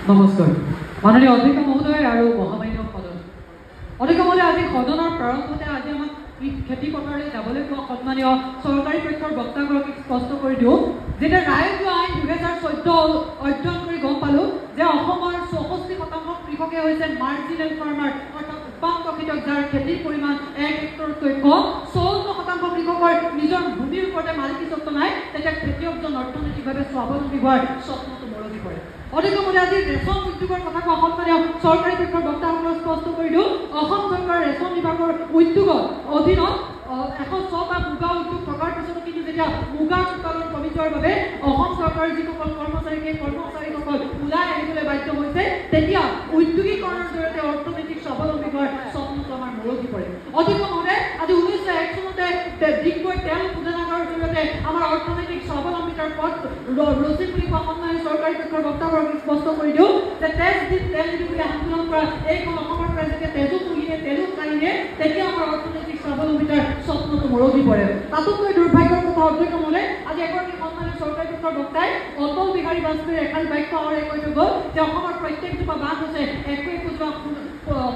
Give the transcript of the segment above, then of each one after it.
নমস্কাৰ মাননীয় অধ্যক্ষ মহোদয় আৰু মহামান্য সদন অধ্যক্ষ মহোদয় আজি সদনৰ প্ৰাৰম্ভতে আজি আমাক খেতি পথাৰলৈ যাবলৈ কোৱা সন্মানীয় চৰকাৰী পক্ষৰ বক্তাগৰাকীক স্পষ্ট কৰি দিওঁ যেতিয়া ৰাইজৰ আইন 2014 অধ্যয়ন কৰি গম পালোঁ যে অসমৰ 64% কৃষকে হৈছে মাৰ্জিনেল ফাৰ্মাৰ অৰ্থাৎ উপান্ত কৃষক যাৰ খেতিৰ পৰিমাণ 1 হেক্টৰতকৈ কম 54% কৃষকৰ নিজৰ ভূমিৰ ওপৰতে মালিকীস্বত্ব নাই তেতিয়া খেতিয়কজন অৰ্থনৈতিকভাৱে স্বাৱলম্বী হোৱাৰ স্বপ্নটো মৰহি পৰে অধিক মহোদয় আজি ৰেচম উদ্যোগৰ কথা কোৱা সন্মানীয় চৰকাৰী পক্ষৰ বক্তাসকলক স্পষ্ট কৰি দিওঁ অসম চৰকাৰৰ ৰেচম বিভাগৰ উদ্যোগৰ অধীনত 106টা মুগা উদ্যোগ থকাৰ পিছতো কিন্তু যেতিয়া মুগা উৎপাদন কমি যোৱাৰ বাবে অসম চৰকাৰৰ যিসকল কৰ্মচাৰী সেই কৰ্মচাৰীসকল ওলাই আহিবলৈ বাধ্য হৈছে তেতিয়া উদ্যোগীকৰণৰ জৰিয়তে অৰ্থনৈতিক স্বাৱলম্বী হোৱাৰ স্বপ্নটো আমাৰ মৰহি পৰে অধিক মহোদয় আজি 1901 চনতে ডিগবৈ তেল শোধনাগাৰৰ জৰিয়তে আমাৰ অৰ্থনৈতিক স্বাৱলম্বিতাৰ পথ ৰচি বুলি কোৱা সন্মানীয় চৰকাৰী পক্ষৰ বক্তাগৰাকীক স্পষ্ট কৰি দিওঁ যে তেল নিদি বুলি আন্দোলন কৰা এইখন অসমৰ পৰা যেতিয়া তেজু পুহিলে তেলো কাঢ়িলে তেতিয়া আমাৰ অৰ্থনৈতিক স্বাৱলম্বিতাৰ স্বপ্নটো মৰহি পৰে তাতোতকৈ দুৰ্ভাগ্যৰ কথা অধ্যক্ষ মহোদয় আজি এগৰাকী সন্মানীয় চৰকাৰী পক্ষৰ বক্তাই অটল বিহাৰী বাজপেয়ীৰ এষাৰি বাক্য আহৰাই কৈ থৈ গ'ল যে অসমৰ প্ৰত্যেকজোপা বাঁহ হৈছে একোজোপা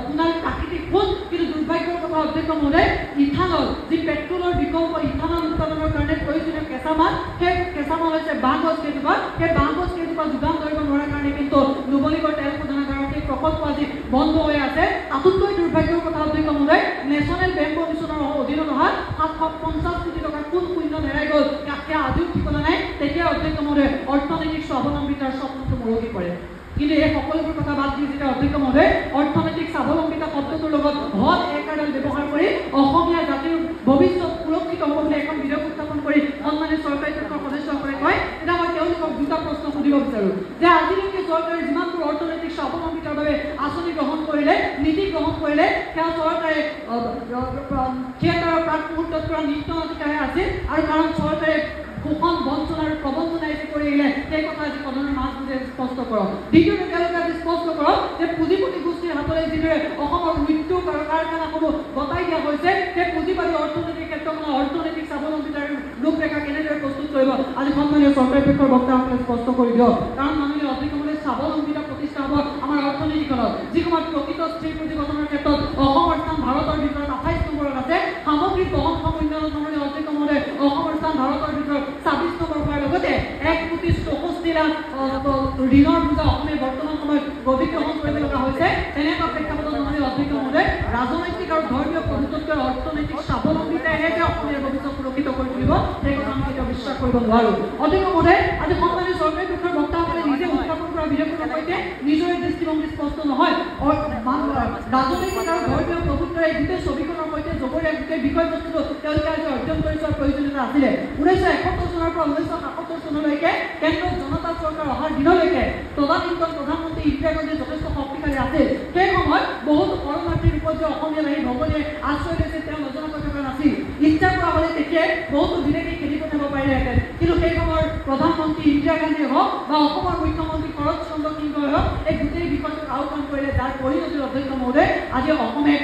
সোণালী প্ৰাকৃতিক সোণ কিন্তু দুৰ্ভাগ্যৰ কথা অধ্যক্ষ মহোদয় ইথানল যি পেট্ৰলৰ বিকল্প ইথানল উৎপাদনৰ কাৰণে প্ৰয়োজনীয় কেঁচা মাল সেই কেঁচা মাল হৈছে বাঁহ গছ কেইজোপা সেই বাঁহ গছ কেইজোপা যোগান ধৰিব নোৱাৰাৰ কাৰণে কিন্তু নুমলীগড় তেল শোধনাগাৰৰ সেই প্ৰকল্প আজি বন্ধ হৈ আছে তাতোতকৈ দুৰ্ভাগ্যৰ কথা অধ্যক্ষ মহোদয় নেশ্যনেল বেম্বো মিছনৰ অধীনত অহা 750 কোটি টকা কোন শূন্য হেৰাই গ'ল সেয়া আজিও ঠিকনা নাই তেতিয়া অধ্যক্ষ মহোদয় অৰ্থনৈতিক স্বাৱলম্বিতাৰ স্বপ্নটো মৰহি পৰে কিন্তু এই সকলোবোৰ কথা বাদ দি যেতিয়া অধ্যক্ষ মহোদয় অৰ্থনৈতিক স্বাৱলম্বিতা শব্দটোৰ লগত হল একাডাল ব্যৱহাৰ কৰি অসমীয়া জাতিৰ ভৱিষ্যত সুৰক্ষিত হ'ব বুলি এখন বিধেয়ক উত্থাপন কৰি সন্মানীয় চৰকাৰী পক্ষৰ সদস্যসকলে কয় তেতিয়া মই তেওঁলোকক দুটা প্ৰশ্ন সুধিব বিচাৰোঁ যে আজিলৈকে চৰকাৰে যিমানবোৰ অৰ্থনৈতিক স্বাৱলম্বিতাৰ বাবে আঁচনি গ্ৰহণ কৰিলে নীতি গ্ৰহণ কৰিলে সেয়া চৰকাৰে থিয়েটাৰৰ প্ৰাক মুহূৰ্তত পৰা নৃত্য নাটিকাহে আছিল আৰু কাৰণ চৰকাৰে শোষণ বঞ্চনা আৰু প্ৰবঞ্চনা এটি কৰি আহিলে সেই কথা আজি সদনৰ মাজ বুজে স্পষ্ট কৰক দ্বিতীয়তে তেওঁলোকে আজি স্পষ্ট কৰক যে পুঁজিপতি গোষ্ঠীৰ হাতলৈ যিদৰে অসমৰ উদ্যোগ আৰু কাৰখানাসমূহ গতাই দিয়া হৈছে সেই পুঁজিবাদী অৰ্থনৈতিক ক্ষেত্ৰখনৰ অৰ্থনৈতিক স্বাৱলম্বিতাৰ ৰূপৰেখা কেনেদৰে প্ৰস্তুত কৰিব আজি সন্মানীয় চৰকাৰী পক্ষৰ বক্তাসকলে স্পষ্ট কৰি দিয়ক কাৰণ মাননীয় অধ্যক্ষ মহোদয় স্বাৱলম্বিতা প্ৰতিষ্ঠা হ'ব আমাৰ অৰ্থনীতিখনত যি সময়ত প্ৰকৃত স্থিৰ পুঁজি গঠনৰ ক্ষেত্ৰত অসমৰ স্থান ভাৰতৰ ভিতৰত 28 নম্বৰত আছে সামগ্ৰিক বহনক্ষম উন্নয়নত মাননীয় অধ্যক্ষ মহোদয় অসমৰ স্থান ভাৰতৰ ভিতৰত 26 নম্বৰ হোৱাৰ লগতে 1,64 লাখ ঋণৰ বোজা অসমে বৰ্তমান সময়ত গভীৰ গ্ৰহণ কৰিব লগা হৈছে তেনেকুৱা প্ৰেক্ষাপটত মাননীয় অধ্যক্ষ মহোদয় ৰাজনৈতিক আৰু ধৰ্মীয় প্ৰভুত্বতকৈ অৰ্থনৈতিক স্বাৱলম্বিতাইহে যে অসমীয়া ভৱিষ্যত সুৰক্ষিত কৰি তুলিব সেই কথা আমি কেতিয়াও বিশ্বাস কৰিব নোৱাৰোঁ অধ্যক্ষ মহোদয় আজি সন্মানীয় চৰকাৰী পক্ষৰ বক্তাসকলে নিজে উত্থাপন কৰা বিধেয়কৰ সৈতে নিজৰে দৃষ্টিভংগী স্পষ্ট নহয় ৰাজনৈতিক আৰু ধৰ্মীয় প্ৰভুত্বৰ এই গোটেই ছবিখনৰ সৈতে জগৰীয়া গোটেই বিষয়বস্তুটো তেওঁলোকে আজি অৰ্জন কৰি যোৱাৰ প্ৰয়োজনীয়তা আছিলে 1971 চনৰ পৰা 1977 চনলৈকে কেন্দ্ৰত জনতা চৰকাৰ অহাৰ দিনলৈকে তদানীন্তন প্ৰধানমন্ত্ৰী ইন্দিৰা গান্ধী যথেষ্ট শক্তিশালী আছিল সেই সময়ত বহুত শৰণাৰ্থীৰ ৰূপত যে অসমীয়া আহি ভগৱানে আশ্ৰয় লৈছিল তেওঁ নজনাকৈ থকা নাছিল ইচ্ছা কৰা হ'লে তেতিয়াই বহুতো বিদেশী খেলি পঠাব পাৰিলেহেঁতেন কিন্তু সেই সময়ৰ প্ৰধানমন্ত্ৰী ইন্দিৰা গান্ধীয়ে হওক বা অসমৰ মুখ্যমন্ত্ৰী শৰৎ চন্দ্ৰ সিংহই হওক এই গোটেই বিষয়টোক আওকাণ কৰিলে যাৰ পৰিণতিৰ অধ্যক্ষ মহোদয় আজি অসমে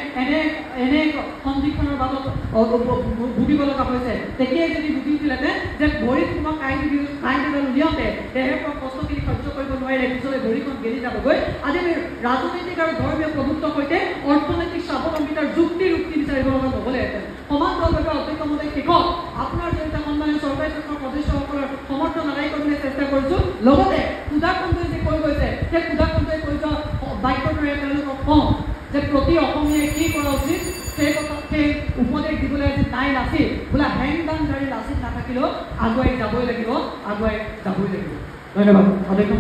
এনে সন্ধিখনৰ বাবদ ভুগিব লগা হৈছে তেতিয়াই যদি বুজিছিলেহেঁতেন যে ভৰিত তোমাক কাঁইট উলিয়াওঁতে দেহে পৰা কষ্টখিনি সহ্য কৰিব নোৱাৰিলে পিছলৈ ভৰিখন গেলি যাবগৈ আজি আমি ৰাজনৈতিক আৰু ধৰ্মীয় প্ৰভুত্বৰ সৈতে অৰ্থনৈতিক স্বাৱলম্বিতাৰ যুক্তি বিচাৰিব লগা নহ'লেহেঁতেন সমান্তৰালভাৱে অধ্যক্ষ মহোদয় শেষত আপোনাৰ জৰিয়তে সন্মানীয় চৰকাৰী পক্ষৰ সদস্যসকলৰ সমৰ্থন আদায় কৰিবলৈ চেষ্টা কৰিছোঁ লগতে সুধাখণ্ডই যে কৈ গৈছে সেই সুধাখণ্ডই কৈ যোৱা বাক্যৰ দৰে তেওঁলোকক কওঁ যে প্ৰতি অসমীয়াই কি কৰা উচিত সেই কথা সেই উপদেশ দিবলৈ আজি তাই নাছিল বোলে হেংদান ধৰি লাচিত নাথাকিলেও আগুৱাই যাবই লাগিব ধন্যবাদ অধ্যক্ষ